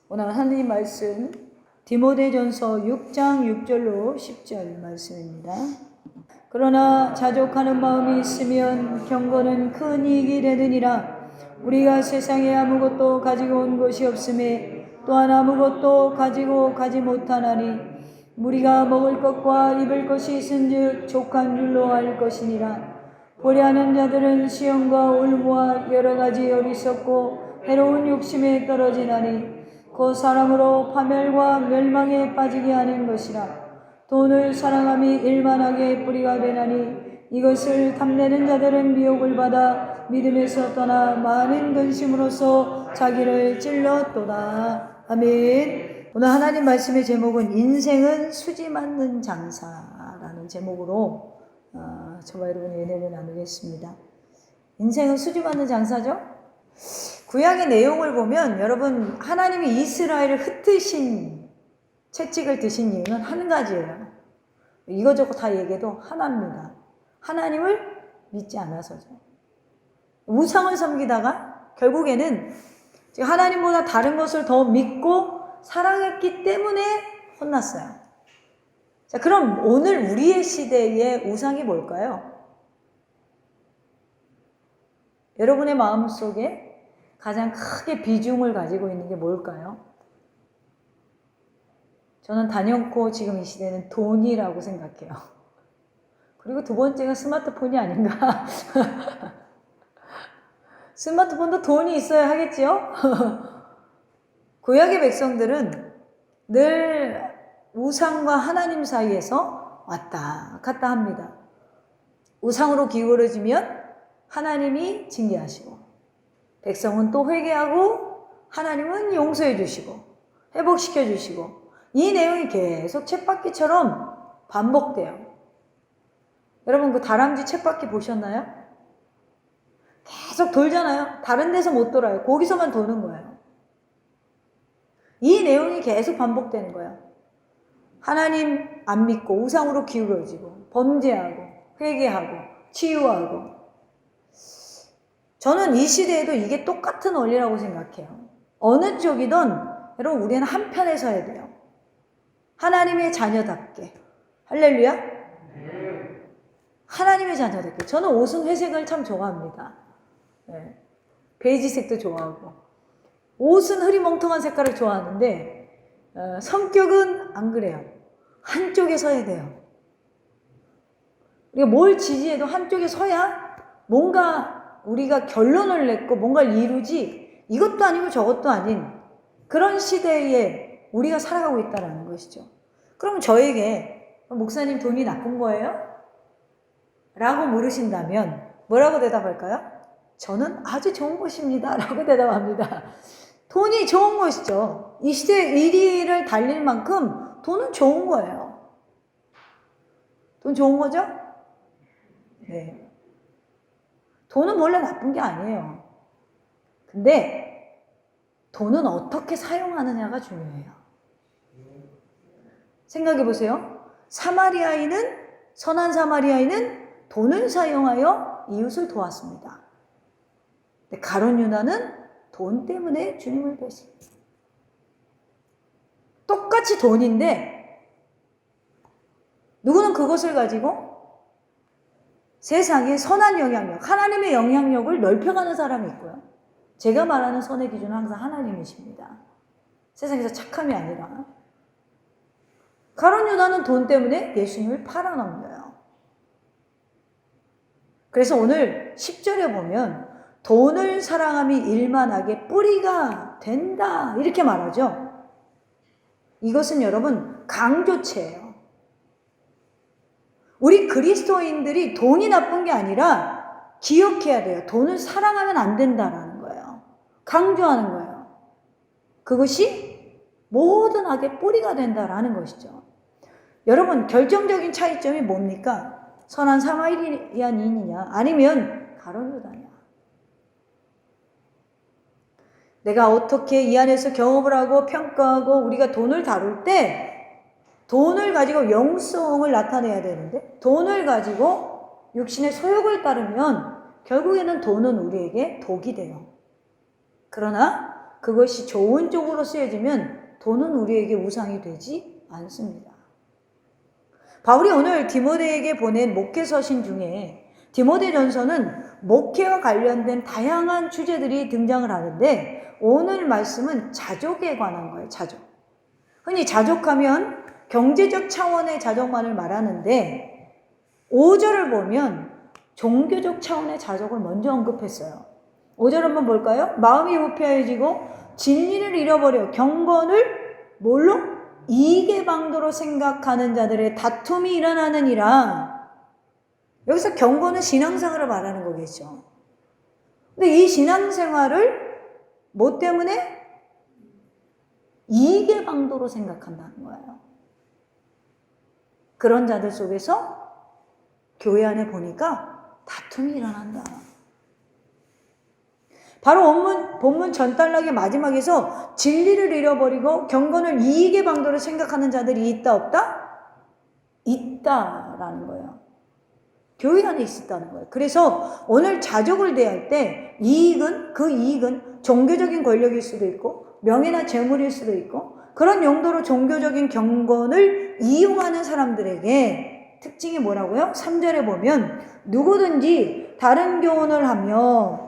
오늘 하나님 말씀 디모데전서 6장 6절로 10절 말씀입니다. 그러나 자족하는 마음이 있으면 경건은 큰 이익이 되느니라. 우리가 세상에 아무것도 가지고 온 것이 없음에 또한 아무것도 가지고 가지 못하나니 우리가 먹을 것과 입을 것이 있은즉 족한 줄로 알 것이니라. 보려하는 자들은 시험과 올무와 여러 가지 어리석고 해로운 욕심에 떨어지나니 그 사람으로 파멸과 멸망에 빠지게 하는 것이라. 돈을 사랑함이 일만하게 뿌리가 되나니 이것을 탐내는 자들은 미혹을 받아 믿음에서 떠나 많은 근심으로써 자기를 찔렀도다. 아멘. 오늘 하나님 말씀의 제목은 인생은 수지 맞는 장사라는 제목으로 저와 여러분의 은혜를 나누겠습니다. 인생은 수지 맞는 장사죠? 구약의 내용을 보면 여러분 하나님이 이스라엘을 흩으신 채찍을 드신 이유는 한 가지예요. 이거저거 다 얘기해도 하나입니다. 하나님을 믿지 않아서죠. 우상을 섬기다가 결국에는 하나님보다 다른 것을 더 믿고 사랑했기 때문에 혼났어요. 자, 그럼 오늘 우리의 시대의 우상이 뭘까요? 여러분의 마음속에 가장 크게 비중을 가지고 있는 게 뭘까요? 저는 단연코 지금 이 시대는 돈이라고 생각해요. 그리고 두 번째가 스마트폰이 아닌가. 스마트폰도 돈이 있어야 하겠지요? 구약의 백성들은 늘 우상과 하나님 사이에서 왔다 갔다 합니다. 우상으로 기울어지면 하나님이 징계하시고 백성은 또 회개하고 하나님은 용서해 주시고 회복시켜 주시고 이 내용이 계속 쳇바퀴처럼 반복돼요. 여러분 그 다람쥐 쳇바퀴 보셨나요? 계속 돌잖아요. 다른 데서 못 돌아요. 거기서만 도는 거예요. 이 내용이 계속 반복되는 거예요. 하나님 안 믿고 우상으로 기울어지고 범죄하고 회개하고 치유하고. 저는 이 시대에도 이게 똑같은 원리라고 생각해요. 어느 쪽이든 여러분 우리는 한 편에 서야 돼요. 하나님의 자녀답게. 할렐루야? 하나님의 자녀답게. 저는 옷은 회색을 참 좋아합니다. 네. 베이지색도 좋아하고. 옷은 흐리멍텅한 색깔을 좋아하는데 성격은 안 그래요. 한쪽에 서야 돼요. 우리가 뭘 지지해도 한쪽에 서야 뭔가 우리가 결론을 냈고 뭔가를 이루지 이것도 아니고 저것도 아닌 그런 시대에 우리가 살아가고 있다는 것이죠. 그럼 저에게 목사님 돈이 나쁜 거예요? 라고 물으신다면 뭐라고 대답할까요? 저는 아주 좋은 것입니다. 라고 대답합니다. 돈이 좋은 것이죠. 이 시대 1위를 달릴 만큼 돈은 좋은 거예요. 돈 좋은 거죠? 네. 돈은 원래 나쁜 게 아니에요. 근데 돈은 어떻게 사용하느냐가 중요해요. 생각해 보세요. 선한 사마리아인은 돈을 사용하여 이웃을 도왔습니다. 근데 가룟 유다는 돈 때문에 주님을 배신했습니다. 똑같이 돈인데 누구는 그것을 가지고 세상에 선한 영향력, 하나님의 영향력을 넓혀가는 사람이 있고요. 제가 말하는 선의 기준은 항상 하나님이십니다. 세상에서 착함이 아니라. 가룟 유다는 돈 때문에 예수님을 팔아넘겨요. 그래서 오늘 10절에 보면 돈을 사랑함이 일만하게 뿌리가 된다 이렇게 말하죠. 이것은 여러분 강조체예요. 우리 그리스도인들이 돈이 나쁜 게 아니라 기억해야 돼요. 돈을 사랑하면 안 된다라는 거예요. 강조하는 거예요. 그것이 모든 악의 뿌리가 된다라는 것이죠. 여러분 결정적인 차이점이 뭡니까? 선한 사마리아인이냐 아니면 가룟 유다냐. 내가 어떻게 이 안에서 경험을 하고 평가하고 우리가 돈을 다룰 때 돈을 가지고 영성을 나타내야 되는데 돈을 가지고 육신의 소욕을 따르면 결국에는 돈은 우리에게 독이 돼요. 그러나 그것이 좋은 쪽으로 쓰여지면 돈은 우리에게 우상이 되지 않습니다. 바울이 오늘 디모데에게 보낸 목회 서신 중에 디모데전서는 목회와 관련된 다양한 주제들이 등장을 하는데 오늘 말씀은 자족에 관한 거예요. 자족. 흔히 자족하면 경제적 차원의 자족만을 말하는데 5절을 보면 종교적 차원의 자족을 먼저 언급했어요. 5절 한번 볼까요? 마음이 부패해지고 진리를 잃어버려 경건을 뭘로? 이익의 방도로 생각하는 자들의 다툼이 일어나느니라. 여기서 경건은 신앙생활을 말하는 거겠죠. 근데 이 신앙생활을 뭐 때문에? 이익의 방도로 생각한다는 거예요. 그런 자들 속에서 교회 안에 보니까 다툼이 일어난다. 바로 본문 전단락의 마지막에서 진리를 잃어버리고 경건을 이익의 방도로 생각하는 자들이 있다 없다? 있다라는 거예요. 교회 안에 있었다는 거예요. 그래서 오늘 자족을 대할 때 그 이익은 종교적인 권력일 수도 있고 명예나 재물일 수도 있고 그런 용도로 종교적인 경건을 이용하는 사람들에게 특징이 뭐라고요? 3절에 보면 누구든지 다른 교훈을 하며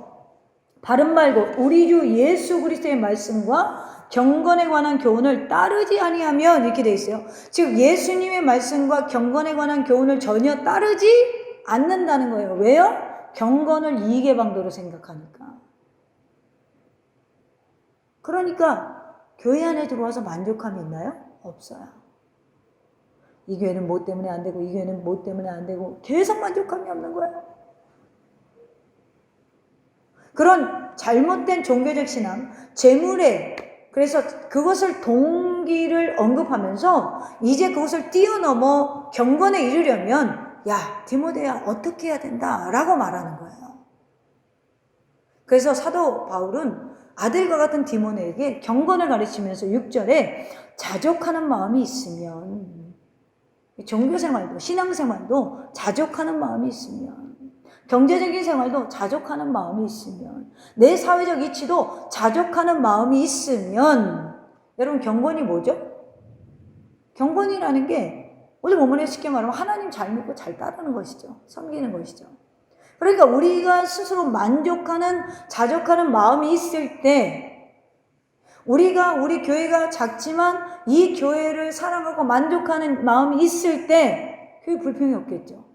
다른 말고 우리 주 예수 그리스도의 말씀과 경건에 관한 교훈을 따르지 아니하면 이렇게 돼 있어요. 즉 예수님의 말씀과 경건에 관한 교훈을 전혀 따르지 않는다는 거예요. 왜요? 경건을 이익의 방도로 생각하니까. 그러니까 교회 안에 들어와서 만족함이 있나요? 없어요. 이 교회는 뭐 때문에 안 되고 이 교회는 뭐 때문에 안 되고 계속 만족함이 없는 거예요. 그런 잘못된 종교적 신앙, 재물에 그래서 그것을 동기를 언급하면서 이제 그것을 뛰어넘어 경건에 이르려면 야 디모데야 어떻게 해야 된다 라고 말하는 거예요. 그래서 사도 바울은 아들과 같은 디모데에게 경건을 가르치면서 6절에 자족하는 마음이 있으면 종교생활도 신앙생활도 자족하는 마음이 있으면 경제적인 생활도 자족하는 마음이 있으면 내 사회적 이치도 자족하는 마음이 있으면 여러분 경건이 뭐죠? 경건이라는 게 오늘 본문에 쉽게 말하면 하나님 잘 믿고 잘 따르는 것이죠. 섬기는 것이죠. 그러니까 우리가 스스로 만족하는 자족하는 마음이 있을 때 우리 교회가 작지만 이 교회를 사랑하고 만족하는 마음이 있을 때 교회 불평이 없겠죠.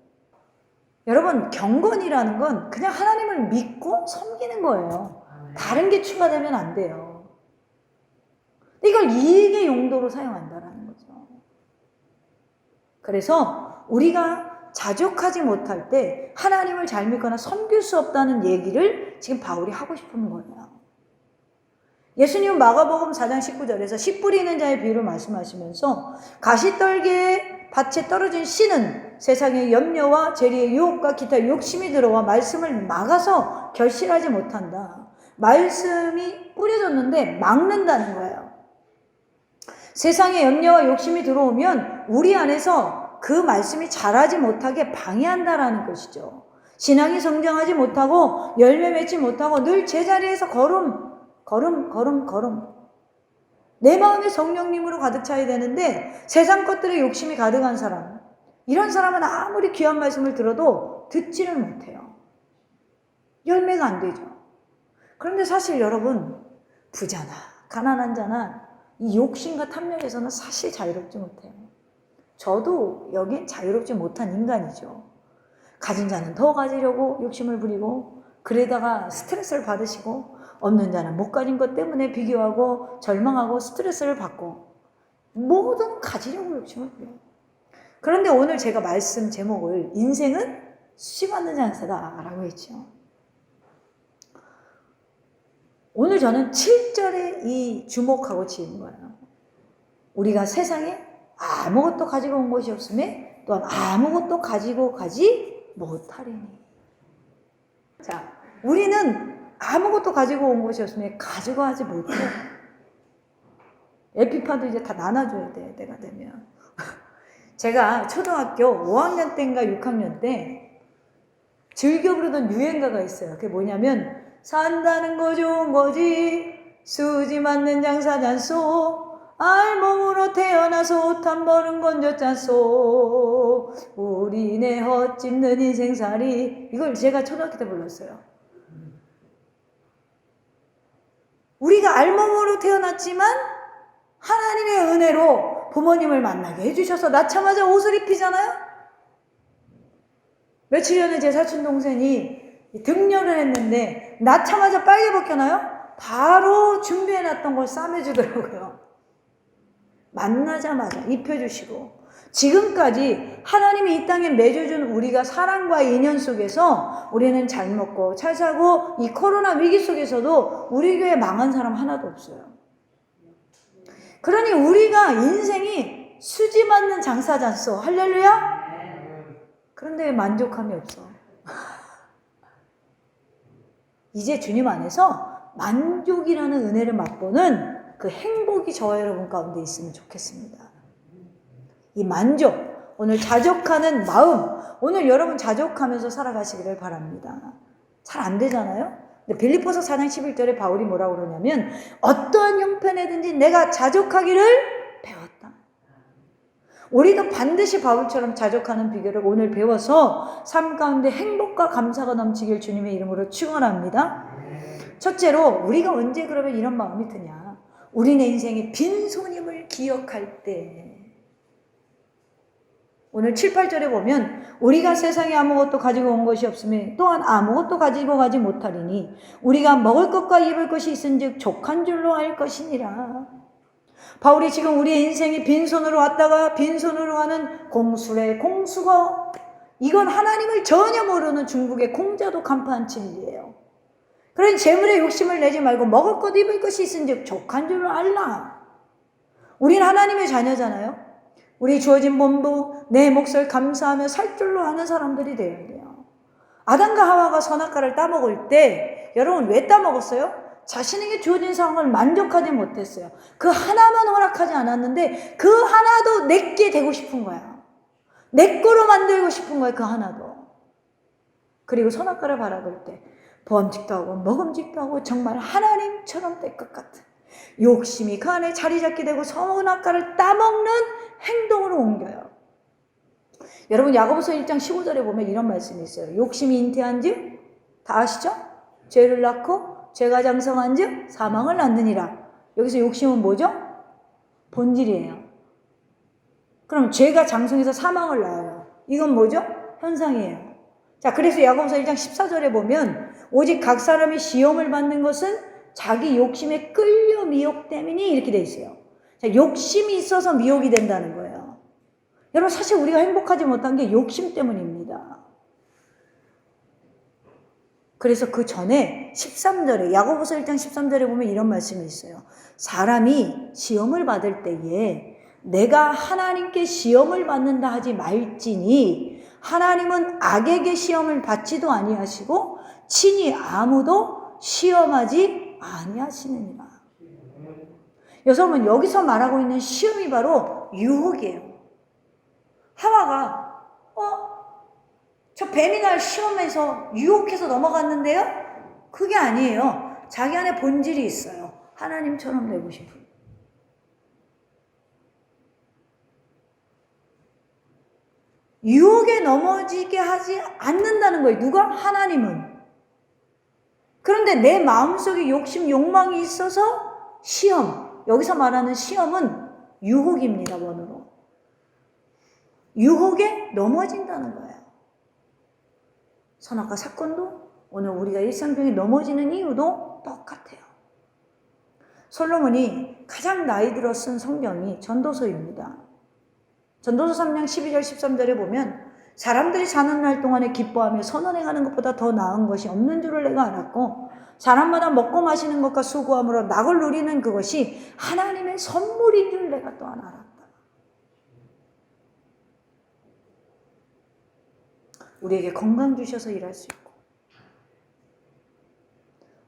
여러분 경건이라는 건 그냥 하나님을 믿고 섬기는 거예요. 다른 게 추가되면 안 돼요. 이걸 이익의 용도로 사용한다라는 거죠. 그래서 우리가 자족하지 못할 때 하나님을 잘 믿거나 섬길 수 없다는 얘기를 지금 바울이 하고 싶은 거예요. 예수님은 마가복음 4장 19절에서 씨 뿌리는 자의 비유를 말씀하시면서 가시떨기의 밭에 떨어진 씨는 세상의 염려와 재리의 유혹과 기타 욕심이 들어와 말씀을 막아서 결실하지 못한다. 말씀이 뿌려졌는데 막는다는 거예요. 세상의 염려와 욕심이 들어오면 우리 안에서 그 말씀이 자라지 못하게 방해한다라는 것이죠. 신앙이 성장하지 못하고 열매 맺지 못하고 늘 제자리에서 걸음. 내 마음이 성령님으로 가득 차야 되는데 세상 것들에 욕심이 가득한 사람, 이런 사람은 아무리 귀한 말씀을 들어도 듣지를 못해요. 열매가 안 되죠. 그런데 사실 여러분 부자나 가난한 자나 이 욕심과 탐욕에서는 사실 자유롭지 못해요. 저도 여긴 자유롭지 못한 인간이죠. 가진 자는 더 가지려고 욕심을 부리고 그러다가 스트레스를 받으시고 없는 자는 못 가진 것 때문에 비교하고 절망하고 스트레스를 받고 뭐든 가지려고 욕심을 부려요. 그런데 오늘 제가 말씀 제목을 인생은 수치받는 장사다라고 했죠. 오늘 저는 7절에 이 주목하고 지은 거예요. 우리가 세상에 아무것도 가지고 온 것이 없음에 또한 아무것도 가지고 가지 못하리니. 자, 우리는 아무것도 가지고 온 것이 없으면 가지고 하지 못해요. 에피파도 이제 다 나눠줘야 돼, 때가 되면. 제가 초등학교 5학년 때인가 6학년 때 즐겨 부르던 유행가가 있어요. 그게 뭐냐면 산다는 거 좋은 거지 수지 맞는 장사잔소 알몸으로 태어나서 옷 한 벌은 건졌잖소 우리네 헛짚는 인생살이. 이걸 제가 초등학교 때 불렀어요. 우리가 알몸으로 태어났지만 하나님의 은혜로 부모님을 만나게 해주셔서 낳자마자 옷을 입히잖아요. 며칠 전에 제 사촌 동생이 등려를 했는데 낳자마자 빨개 벗겨나요? 바로 준비해놨던 걸 싸매주더라고요. 만나자마자 입혀주시고. 지금까지 하나님이 이 땅에 맺어준 우리가 사랑과의 인연 속에서 우리는 잘 먹고 잘 사고 이 코로나 위기 속에서도 우리 교회 망한 사람 하나도 없어요. 그러니 우리가 인생이 수지 맞는 장사잖소. 할렐루야? 그런데 만족함이 없어. 이제 주님 안에서 만족이라는 은혜를 맛보는 그 행복이 저와 여러분 가운데 있으면 좋겠습니다. 이 만족, 오늘 자족하는 마음, 오늘 여러분 자족하면서 살아가시기를 바랍니다. 잘 안 되잖아요? 근데 빌립보서 4장 11절에 바울이 뭐라고 그러냐면 어떠한 형편에든지 내가 자족하기를 배웠다. 우리도 반드시 바울처럼 자족하는 비결을 오늘 배워서 삶 가운데 행복과 감사가 넘치길 주님의 이름으로 축원합니다. 첫째로 우리가 언제 그러면 이런 마음이 드냐? 우리네 인생의 빈손임을 기억할 때. 오늘 7, 8절에 보면 우리가 세상에 아무것도 가지고 온 것이 없으면 또한 아무것도 가지고 가지 못하리니 우리가 먹을 것과 입을 것이 있은즉 족한 줄로 알 것이니라. 바울이 지금 우리의 인생이 빈손으로 왔다가 빈손으로 가는 공수래 공수거, 이건 하나님을 전혀 모르는 중국의 공자도 간파한 진리예요. 그런 재물에 욕심을 내지 말고 먹을 것 입을 것이 있은즉 족한 줄로 알라. 우린 하나님의 자녀잖아요. 우리 주어진 몸도 내 몫을 감사하며 살 줄로 아는 사람들이 되어야 돼요. 아담과 하와가 선악과를 따먹을 때 여러분 왜 따먹었어요? 자신에게 주어진 상황을 만족하지 못했어요. 그 하나만 허락하지 않았는데 그 하나도 내게 되고 싶은 거야. 내 거로 만들고 싶은 거야, 그 하나도. 그리고 선악과를 바라볼 때 범칙도 하고 먹음직도 하고 정말 하나님처럼 될 것 같은 욕심이 그 안에 자리 잡게 되고 선악과를 따먹는 행동으로 옮겨요. 여러분 야고보서 1장 15절에 보면 이런 말씀이 있어요. 욕심이 잉태한즉 다 아시죠? 죄를 낳고 죄가 장성한즉 사망을 낳느니라. 여기서 욕심은 뭐죠? 본질이에요. 그럼 죄가 장성해서 사망을 낳아요. 이건 뭐죠? 현상이에요. 자, 그래서 야고보서 1장 14절에 보면 오직 각 사람이 시험을 받는 것은 자기 욕심에 끌려 미혹되미니 이렇게 돼 있어요. 자, 욕심이 있어서 미혹이 된다는 거예요. 여러분 사실 우리가 행복하지 못한 게 욕심 때문입니다. 그래서 그 전에 13절에 야고보서 1장 13절에 보면 이런 말씀이 있어요. 사람이 시험을 받을 때에 내가 하나님께 시험을 받는다 하지 말지니 하나님은 악에게 시험을 받지도 아니하시고 친히 아무도 시험하지 아니하시느니라. 여러분 여기서 말하고 있는 시험이 바로 유혹이에요. 하와가 저 뱀이 날 시험해서 유혹해서 넘어갔는데요? 그게 아니에요. 자기 안에 본질이 있어요. 하나님처럼 되고 싶은. 유혹에 넘어지게 하지 않는다는 거예요. 누가? 하나님은. 그런데 내 마음속에 욕심, 욕망이 있어서 시험. 여기서 말하는 시험은 유혹입니다. 원어로. 유혹에 넘어진다는 거예요. 선악과 사건도 오늘 우리가 일상 중에 넘어지는 이유도 똑같아요. 솔로몬이 가장 나이 들어 쓴 성경이 전도서입니다. 전도서 3장 12절 13절에 보면 사람들이 사는 날 동안에 기뻐하며 선언해가는 것보다 더 나은 것이 없는 줄을 내가 알았고 사람마다 먹고 마시는 것과 수고함으로 낙을 누리는 그것이 하나님의 선물인 줄 내가 또한 알았다. 우리에게 건강 주셔서 일할 수 있고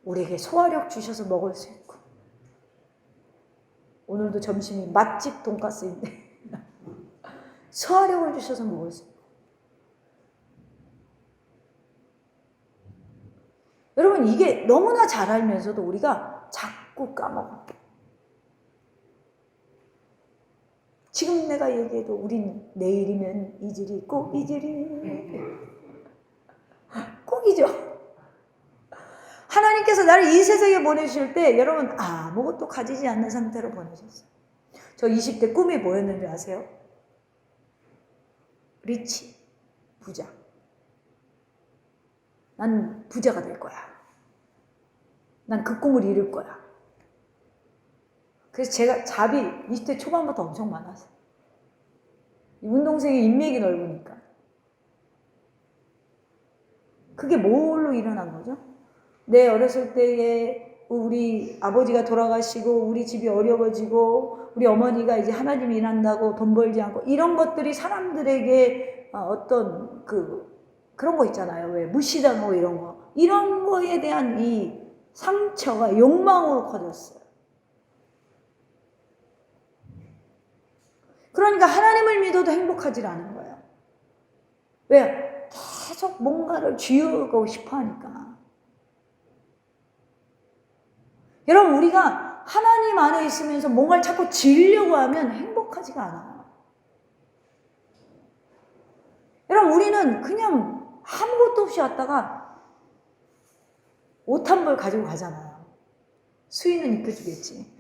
우리에게 소화력 주셔서 먹을 수 있고 오늘도 점심이 맛집 돈가스인데 소화력을 주셔서 먹을 수 있고 여러분 이게 너무나 잘 알면서도 우리가 자꾸 까먹어. 지금 내가 얘기해도 우린 내일이면 잊으리, 꼭 잊으리. 꼭 잊어. 하나님께서 나를 이 세상에 보내실 때 여러분 아무것도 가지지 않는 상태로 보내셨어요. 저 20대 꿈이 뭐였는지 아세요? 리치, 부자. 난 부자가 될 거야. 난 그 꿈을 이룰 거야. 그래서 제가 잡이 20대 초반부터 엄청 많았어요. 운동생의 인맥이 넓으니까. 그게 뭘로 일어난 거죠? 내 어렸을 때에 우리 아버지가 돌아가시고 우리 집이 어려워지고 우리 어머니가 이제 하나님 일한다고 돈 벌지 않고 이런 것들이 사람들에게 어떤 그런 거 있잖아요. 왜 무시당하고 이런 거에 대한 이 상처가 욕망으로 커졌어요. 그러니까 하나님을 믿어도 행복하지 않은 거예요. 왜? 계속 뭔가를 쥐어가고 싶어 하니까. 여러분, 우리가 하나님 안에 있으면서 뭔가를 자꾸 지으려고 하면 행복하지가 않아요. 여러분, 우리는 그냥 아무것도 없이 왔다가 옷 한 벌 가지고 가잖아요. 수인은 입혀주겠지.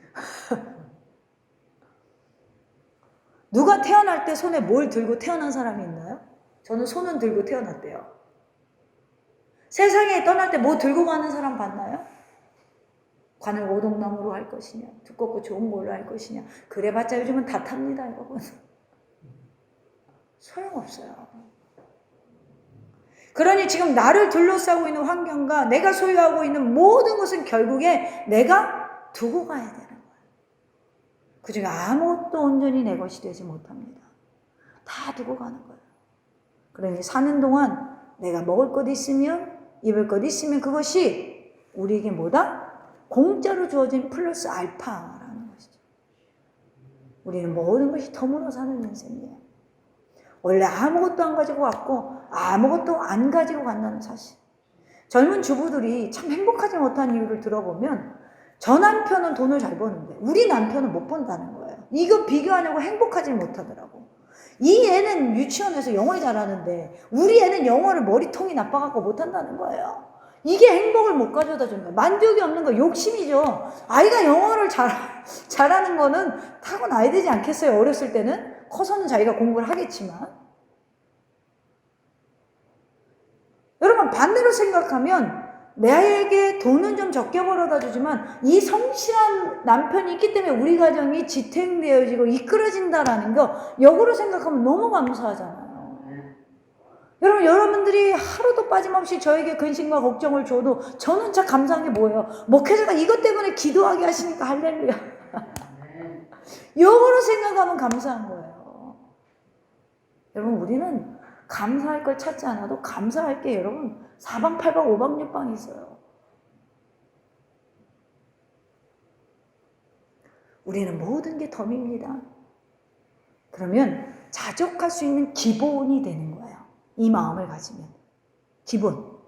누가 태어날 때 손에 뭘 들고 태어난 사람이 있나요? 저는 손은 들고 태어났대요. 세상에 떠날 때 뭐 들고 가는 사람 봤나요? 관을 오동나무로 할 것이냐, 두껍고 좋은 걸로 할 것이냐. 그래봤자 요즘은 다 탑니다, 여러분. 소용없어요. 그러니 지금 나를 둘러싸고 있는 환경과 내가 소유하고 있는 모든 것은 결국에 내가 두고 가야 되는 거예요. 그중에 아무것도 온전히 내 것이 되지 못합니다. 다 두고 가는 거예요. 그러니 사는 동안 내가 먹을 것 있으면, 입을 것 있으면 그것이 우리에게 뭐다? 공짜로 주어진 플러스 알파라는 것이죠. 우리는 모든 것이 덤으로 사는 인생이에요. 원래 아무것도 안 가지고 왔고 아무것도 안 가지고 간다는 사실. 젊은 주부들이 참 행복하지 못한 이유를 들어보면 저 남편은 돈을 잘 버는데 우리 남편은 못 번다는 거예요. 이거 비교하려고 행복하지 못하더라고. 이 애는 유치원에서 영어 잘하는데 우리 애는 영어를 머리통이 나빠갖고 못한다는 거예요. 이게 행복을 못 가져다 준 거예요. 만족이 없는 거 욕심이죠. 아이가 영어를 잘하는 거는 타고나야 되지 않겠어요? 어렸을 때는. 커서는 자기가 공부를 하겠지만. 여러분 반대로 생각하면 내에게 돈은 좀 적게 벌어다 주지만 이 성실한 남편이 있기 때문에 우리 가정이 지탱되어지고 이끌어진다라는 거 역으로 생각하면 너무 감사하잖아요. 여러분, 여러분들이 하루도 빠짐없이 저에게 근심과 걱정을 줘도 저는 참 감사한 게 뭐예요? 목회자가 이것 때문에 기도하게 하시니까 할렐루야. 역으로 생각하면 감사한 거예요. 여러분, 우리는 감사할 걸 찾지 않아도 감사할 게 여러분 사방팔방 오방육방이 있어요. 우리는 모든 게 덤입니다. 그러면 자족할 수 있는 기본이 되는 거예요. 이 마음을 가지면. 기본.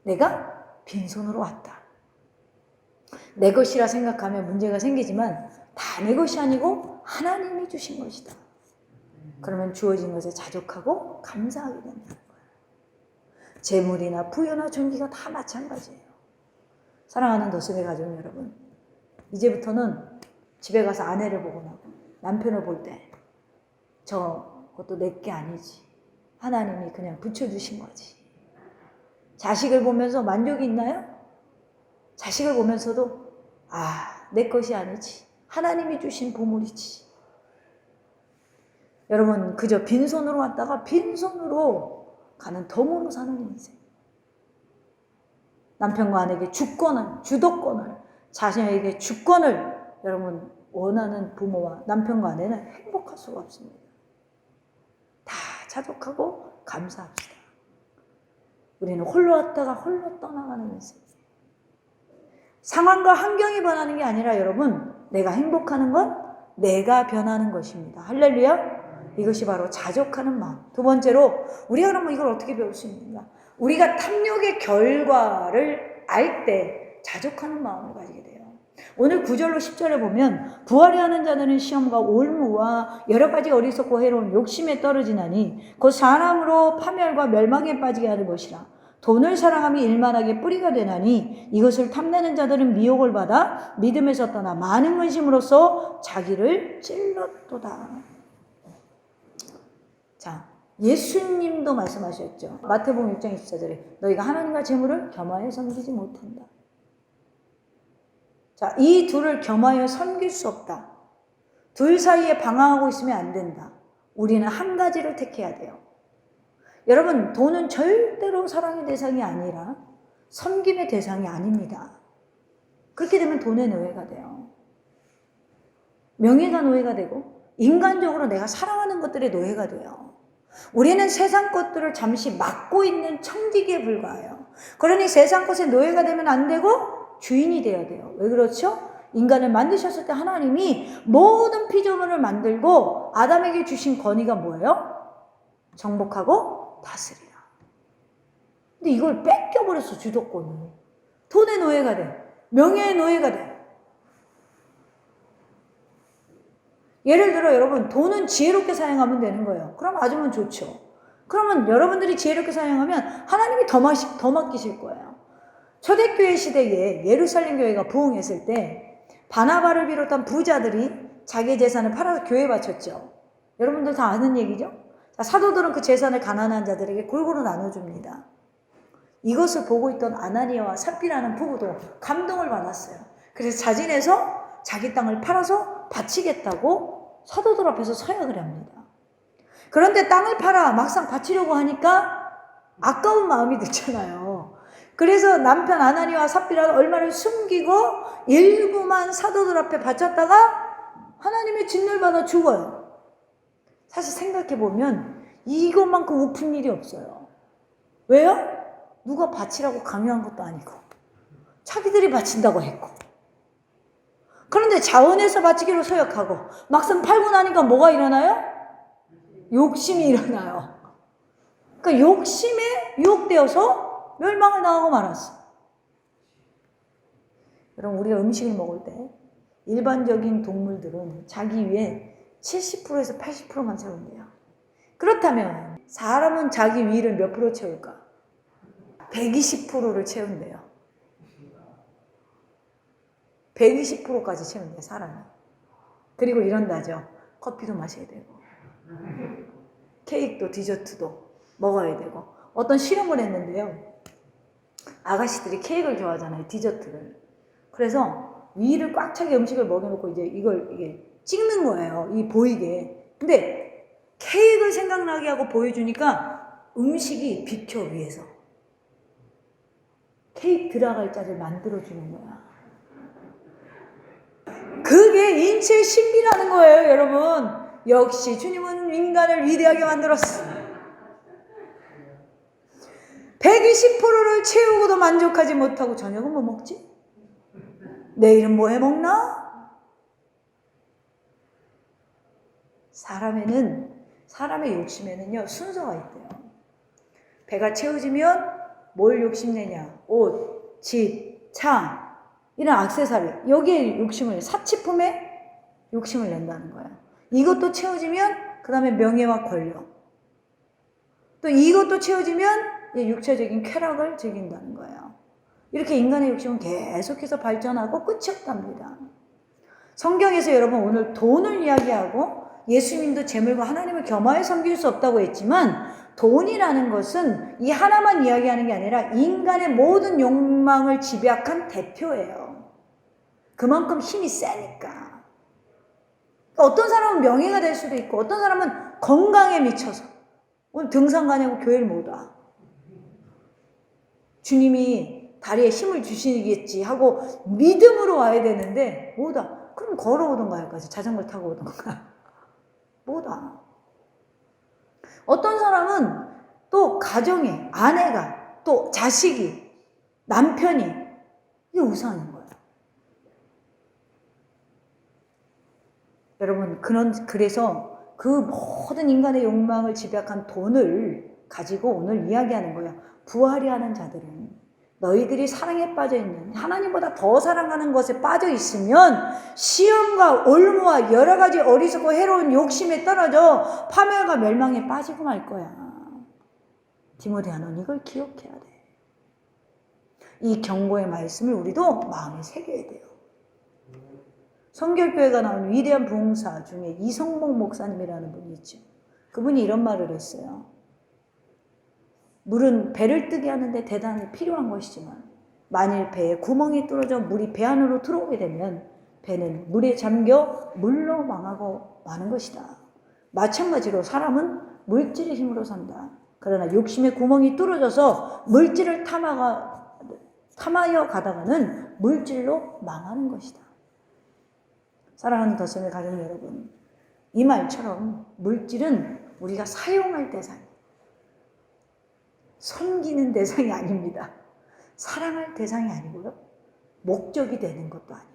내가 빈손으로 왔다. 내 것이라 생각하면 문제가 생기지만 다 내 것이 아니고 하나님이 주신 것이다. 그러면 주어진 것에 자족하고 감사하게 된다는 거예요. 재물이나 부여나 존귀가 다 마찬가지예요. 사랑하는 더스의 가족 여러분, 이제부터는 집에 가서 아내를 보거나 남편을 볼 때 저것도 내게 아니지. 하나님이 그냥 붙여주신 거지. 자식을 보면서 만족이 있나요? 자식을 보면서도 내 것이 아니지. 하나님이 주신 보물이지. 여러분 그저 빈손으로 왔다가 빈손으로 가는 덤으로 사는 인생. 남편과 아내에게 주도권을 자신에게 주권을 여러분 원하는 부모와 남편과 아내는 행복할 수가 없습니다. 다 자족하고 감사합시다. 우리는 홀로 왔다가 홀로 떠나가는 인생이에요. 상황과 환경이 변하는 게 아니라 여러분 내가 행복하는 건 내가 변하는 것입니다. 할렐루야. 이것이 바로 자족하는 마음. 두 번째로 우리가 그러면 이걸 어떻게 배울 수 있는가? 우리가 탐욕의 결과를 알 때 자족하는 마음을 가지게 돼요. 오늘 9절로 10절에 보면 부활이 하는 자들은 시험과 올무와 여러 가지 어리석고 해로운 욕심에 떨어지나니 곧 사람으로 파멸과 멸망에 빠지게 하는 것이라. 돈을 사랑함이 일만하게 뿌리가 되나니 이것을 탐내는 자들은 미혹을 받아 믿음에서 떠나 많은 근심으로써 자기를 찔렀도다. 자, 예수님도 말씀하셨죠. 마태복음 6장 24절에 너희가 하나님과 재물을 겸하여 섬기지 못한다. 자, 이 둘을 겸하여 섬길 수 없다. 둘 사이에 방황하고 있으면 안 된다. 우리는 한 가지를 택해야 돼요. 여러분, 돈은 절대로 사랑의 대상이 아니라 섬김의 대상이 아닙니다. 그렇게 되면 돈의 노예가 돼요. 명예가 노예가 되고 인간적으로 내가 사랑하는 것들의 노예가 돼요. 우리는 세상 것들을 잠시 맡고 있는 청지기에 불과해요. 그러니 세상 것의 노예가 되면 안 되고 주인이 돼야 돼요. 왜 그렇죠? 인간을 만드셨을 때 하나님이 모든 피조물을 만들고 아담에게 주신 권위가 뭐예요? 정복하고 다스리라. 근데 이걸 뺏겨버렸어, 주도권을. 돈의 노예가 돼. 명예의 노예가 돼. 예를 들어 여러분, 돈은 지혜롭게 사용하면 되는 거예요. 그럼 아주면 좋죠. 그러면 여러분들이 지혜롭게 사용하면 하나님이 더 맡기실 거예요. 초대교회 시대에 예루살렘 교회가 부흥했을 때 바나바를 비롯한 부자들이 자기 재산을 팔아서 교회에 바쳤죠. 여러분들 다 아는 얘기죠? 자, 사도들은 그 재산을 가난한 자들에게 골고루 나눠줍니다. 이것을 보고 있던 아나니아와 삽비라는 부부도 감동을 받았어요. 그래서 자진해서 자기 땅을 팔아서 바치겠다고 사도들 앞에서 서약을 합니다. 그런데 땅을 팔아 막상 바치려고 하니까 아까운 마음이 들잖아요. 그래서 남편 아나니아와 삽비라는 얼마를 숨기고 일부만 사도들 앞에 바쳤다가 하나님의 진노를 받아 죽어요. 사실 생각해보면 이것만큼 우픈 일이 없어요. 왜요? 누가 바치라고 강요한 것도 아니고 자기들이 바친다고 했고. 그런데 자원해서 바치기로 서약하고 막상 팔고 나니까 뭐가 일어나요? 욕심이 일어나요. 그러니까 욕심에 유혹되어서 멸망을 당하고 말았어. 여러분, 우리가 음식을 먹을 때 일반적인 동물들은 자기 위에 70%에서 80%만 채운대요. 그렇다면 사람은 자기 위를 몇 프로 채울까? 120%를 채운대요. 120%까지 채운대요, 사람이. 그리고 이런다죠. 커피도 마셔야 되고 케이크도 디저트도 먹어야 되고. 어떤 실험을 했는데요. 아가씨들이 케이크를 좋아하잖아요, 디저트를. 그래서 위를 꽉 차게 음식을 먹여놓고 이제 이게 찍는 거예요, 이 보이게. 근데 케이크를 생각나게 하고 보여주니까 음식이 비켜, 위에서. 케이크 들어갈 자리를 만들어주는 거야. 그게 인체의 신비라는 거예요, 여러분. 역시 주님은 인간을 위대하게 만들었어. 120%를 채우고도 만족하지 못하고 저녁은 뭐 먹지? 내일은 뭐 해먹나? 사람의 욕심에는요, 순서가 있대요. 배가 채워지면 뭘 욕심내냐? 옷, 집, 차, 이런 액세서리. 여기에 욕심을, 사치품에 욕심을 낸다는 거예요. 이것도 채워지면 그 다음에 명예와 권력. 또 이것도 채워지면 육체적인 쾌락을 즐긴다는 거예요. 이렇게 인간의 욕심은 계속해서 발전하고 끝이 없답니다. 성경에서 여러분 오늘 돈을 이야기하고 예수님도 재물과 하나님을 겸하여 섬길 수 없다고 했지만 돈이라는 것은 이 하나만 이야기하는 게 아니라 인간의 모든 욕망을 집약한 대표예요. 그만큼 힘이 세니까. 어떤 사람은 명예가 될 수도 있고 어떤 사람은 건강에 미쳐서 오늘 등산 가냐고 교회를 못 와. 주님이 다리에 힘을 주시겠지 하고 믿음으로 와야 되는데 못 와. 그럼 걸어오던가 할까지 자전거를 타고 오던가. 못 와. 어떤 사람은 또 가정에 아내가 또 자식이 남편이 이게 우상인 거예요. 여러분 그래서 그 모든 인간의 욕망을 집약한 돈을 가지고 오늘 이야기하는 거예요. 부활이 하는 자들은 너희들이 사랑에 빠져있는, 하나님보다 더 사랑하는 것에 빠져있으면 시험과 올무와 여러 가지 어리석고 해로운 욕심에 떨어져 파멸과 멸망에 빠지고 말 거야. 디모데야, 넌 이걸 기억해야 돼. 이 경고의 말씀을 우리도 마음에 새겨야 돼요. 성결교회가 나온 위대한 부흥사 중에 이성목 목사님이라는 분이 있죠. 그분이 이런 말을 했어요. 물은 배를 뜨게 하는데 대단히 필요한 것이지만 만일 배에 구멍이 뚫어져 물이 배 안으로 들어오게 되면 배는 물에 잠겨 물로 망하고 마는 것이다. 마찬가지로 사람은 물질의 힘으로 산다. 그러나 욕심의 구멍이 뚫어져서 물질을 탐하여 가다가는 물질로 망하는 것이다. 사랑하는 덧셈의 가족 여러분, 이 말처럼 물질은 우리가 사용할 대상이에요. 섬기는 대상이 아닙니다. 사랑할 대상이 아니고요. 목적이 되는 것도 아니에요.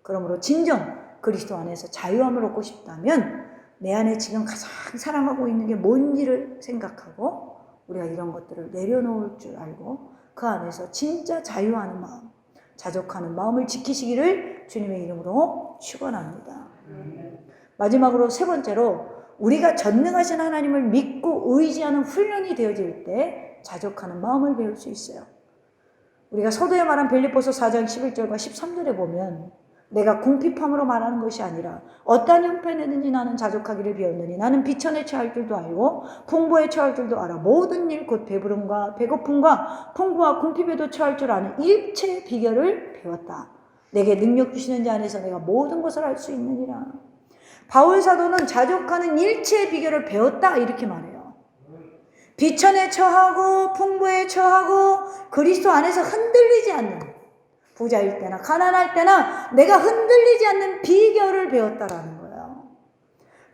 그러므로 진정 그리스도 안에서 자유함을 얻고 싶다면 내 안에 지금 가장 사랑하고 있는 게 뭔지를 생각하고 우리가 이런 것들을 내려놓을 줄 알고 그 안에서 진짜 자유하는 마음, 자족하는 마음을 지키시기를 주님의 이름으로 축원합니다. 마지막으로 세 번째로 우리가 전능하신 하나님을 믿고 의지하는 훈련이 되어질 때 자족하는 마음을 배울 수 있어요. 우리가 서두에 말한 빌립보서 4장 11절과 13절에 보면 내가 궁핍함으로 말하는 것이 아니라 어떠한 형편에든지 나는 자족하기를 배웠느니 나는 비천에 처할 줄도 알고 풍부에 처할 줄도 알아 모든 일 곧 배부름과 배고픔과 풍부와 궁핍에도 처할 줄 아는 일체의 비결을 배웠다. 내게 능력 주시는 자 안에서 내가 모든 것을 할 수 있느니라. 바울 사도는 자족하는 일체의 비결을 배웠다 이렇게 말해요. 비천에 처하고 풍부에 처하고 그리스도 안에서 흔들리지 않는, 부자일 때나 가난할 때나 내가 흔들리지 않는 비결을 배웠다라는 거예요.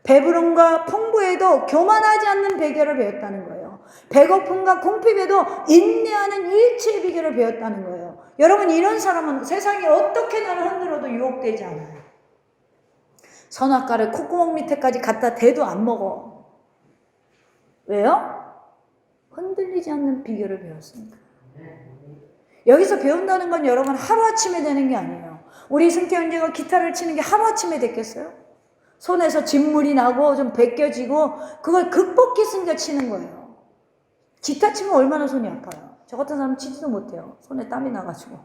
배부름과 풍부에도 교만하지 않는 비결을 배웠다는 거예요. 배고픔과 궁핍에도 인내하는 일체의 비결을 배웠다는 거예요. 여러분, 이런 사람은 세상이 어떻게 나를 흔들어도 유혹되지 않아요. 선악과를 콧구멍 밑에까지 갖다 대도 안 먹어. 왜요? 흔들리지 않는 비결을 배웠으니까. 여기서 배운다는 건 여러분 하루아침에 되는 게 아니에요. 우리 승태현재가 기타를 치는 게 하루아침에 됐겠어요? 손에서 진물이 나고 좀 벗겨지고 그걸 극복했으니까 치는 거예요. 기타 치면 얼마나 손이 아파요. 저 같은 사람은 치지도 못해요. 손에 땀이 나가지고.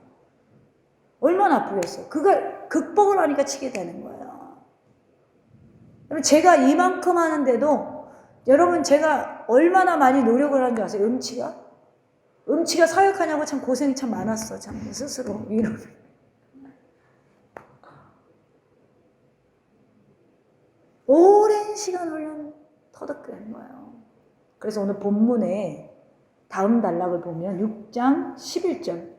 얼마나 아프겠어요. 그걸 극복을 하니까 치게 되는 거예요. 제가 이만큼 하는데도 여러분 제가 얼마나 많이 노력을 하는 줄 아세요? 음치가 사역하냐고 참 고생이 참 많았어. 참 스스로 위로. 오랜 시간 훈련 터득된 거예요. 그래서 오늘 본문에 다음 단락을 보면 6장 11절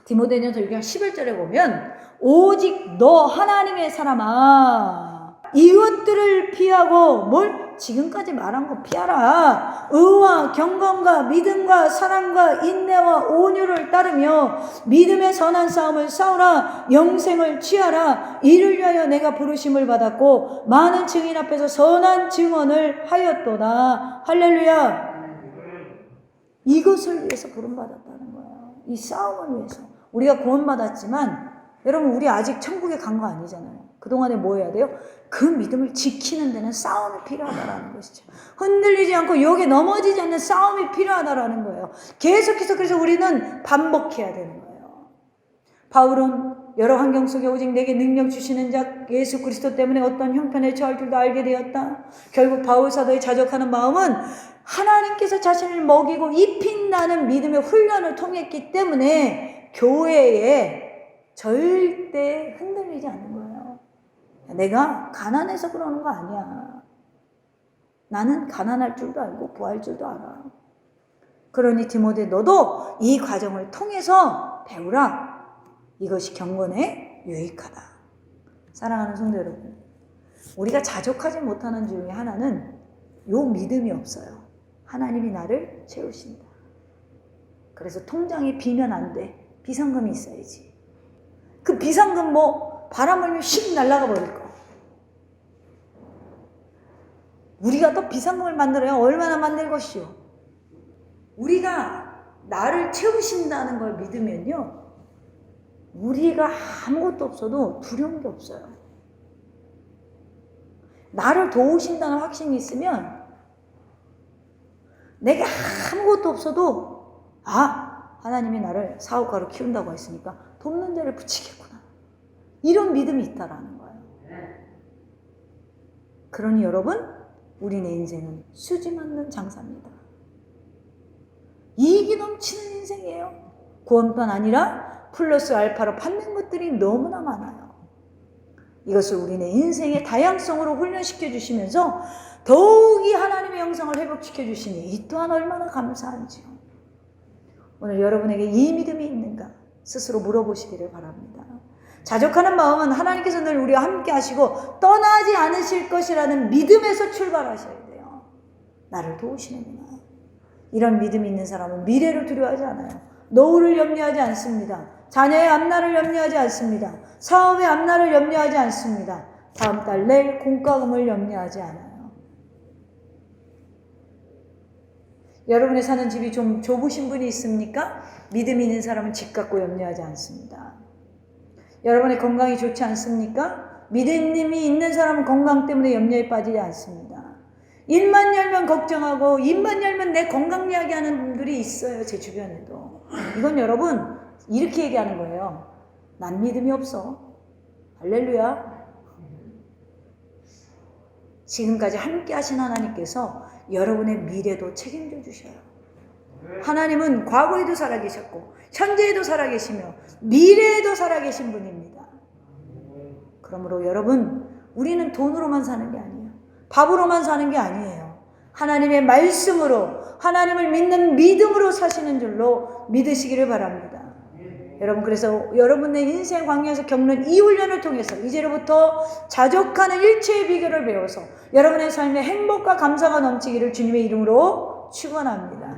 디모데전서 6장 11절에 보면 오직 너 하나님의 사람아 이것들을 피하고 뭘? 지금까지 말한 거 피하라. 의와 경건과 믿음과 사랑과 인내와 온유를 따르며 믿음의 선한 싸움을 싸우라. 영생을 취하라. 이를 위하여 내가 부르심을 받았고 많은 증인 앞에서 선한 증언을 하였도다. 할렐루야. 이것을 위해서 부름받았다는 거예요. 이 싸움을 위해서. 우리가 구원받았지만 여러분 우리 아직 천국에 간 거 아니잖아요. 그동안에 뭐 해야 돼요? 그 믿음을 지키는 데는 싸움이 필요하다라는 것이죠. 흔들리지 않고 욕에 넘어지지 않는 싸움이 필요하다라는 거예요. 계속해서 그래서 우리는 반복해야 되는 거예요. 바울은 여러 환경 속에 오직 내게 능력 주시는 자 예수 그리스도 때문에 어떤 형편에 처할 줄도 알게 되었다. 결국 바울 사도의 자족하는 마음은 하나님께서 자신을 먹이고 입힌다는 믿음의 훈련을 통했기 때문에 교회에 절대 흔들리지 않는 거예요. 내가 가난해서 그러는 거 아니야. 나는 가난할 줄도 알고 부할 줄도 알아. 그러니 디모데 너도 이 과정을 통해서 배우라. 이것이 경건에 유익하다. 사랑하는 성도 여러분, 우리가 자족하지 못하는 중에 하나는 요 믿음이 없어요. 하나님이 나를 채우신다. 그래서 통장에 비면 안 돼. 비상금이 있어야지. 그 비상금 뭐 바람 불면 휙 날아가 버릴 거. 우리가 또 비상금을 만들어야 얼마나 만들 것이요. 우리가 나를 채우신다는 걸 믿으면요, 우리가 아무것도 없어도 두려운 게 없어요. 나를 도우신다는 확신이 있으면 내게 아무것도 없어도 하나님이 나를 사업가로 키운다고 했으니까 돕는 데를 붙이겠구나, 이런 믿음이 있다라는 거예요. 그러니 여러분, 우리네 인생은 수지 맞는 장사입니다. 이익이 넘치는 인생이에요. 구원뿐 아니라 플러스 알파로 받는 것들이 너무나 많아요. 이것을 우리네 인생의 다양성으로 훈련시켜 주시면서 더욱이 하나님의 영성을 회복시켜 주시니 이 또한 얼마나 감사한지요. 오늘 여러분에게 이 믿음이 있는가 스스로 물어보시기를 바랍니다. 자족하는 마음은 하나님께서 늘 우리와 함께 하시고 떠나지 않으실 것이라는 믿음에서 출발하셔야 돼요. 나를 도우시는구나. 이런 믿음이 있는 사람은 미래를 두려워하지 않아요. 노후를 염려하지 않습니다. 자녀의 앞날을 염려하지 않습니다. 사업의 앞날을 염려하지 않습니다. 다음 달 낼 공과금을 염려하지 않아요. 여러분이 사는 집이 좀 좁으신 분이 있습니까? 믿음이 있는 사람은 집 갖고 염려하지 않습니다. 여러분의 건강이 좋지 않습니까? 믿음이 있는 사람은 건강 때문에 염려에 빠지지 않습니다. 입만 열면 걱정하고 입만 열면 내 건강 이야기하는 분들이 있어요. 제 주변에도. 이건 여러분 이렇게 얘기하는 거예요. 난 믿음이 없어. 할렐루야. 지금까지 함께 하신 하나님께서 여러분의 미래도 책임져 주셔요. 하나님은 과거에도 살아계셨고 현재에도 살아계시며 미래에도 살아계신 분입니다. 그러므로 여러분, 우리는 돈으로만 사는 게 아니에요. 밥으로만 사는 게 아니에요. 하나님의 말씀으로, 하나님을 믿는 믿음으로 사시는 줄로 믿으시기를 바랍니다. 여러분, 그래서 여러분의 인생 광야에서 겪는 이 훈련을 통해서 이제로부터 자족하는 일체의 비결을 배워서 여러분의 삶에 행복과 감사가 넘치기를 주님의 이름으로 축원합니다.